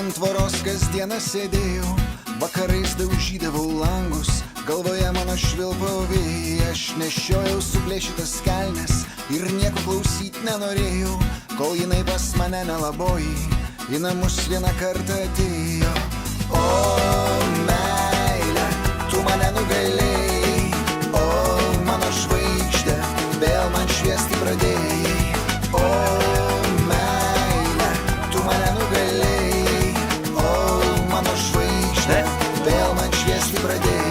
ant tvoros kasdieną sėdėjau, vakarais daužydavau langus, galvoje mano švilpo vėjai, aš nešiojau suplėšytas kelnes ir nieko klausyt nenorėjau, kol jinai pas mane nelaboji, į namus vieną kartą atėjo. O meilė, tu mane nugalėjai, o mano žvaigždė, vėl man šviesti pradėjai. O meilė, tu mane nugalėjai, o mano žvaigždė, vėl man šviesti pradėjai.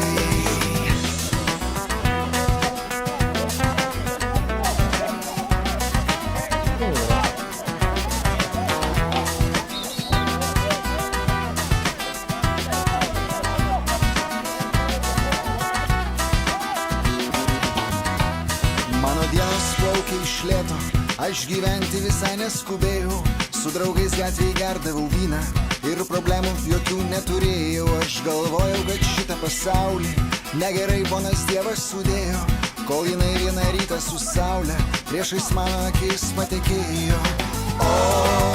Mano dienos plaukia iš lėto, aš gyventi visai neskubėjau, su draugais gatvėj gerdavau vyną ir problemų jokių neturėjau. Aš galvojau, kad šitą pasaulį negerai ponas Dievas sudėjo, kol jinai vieną rytą su saule priešais mano akis patekėjo. O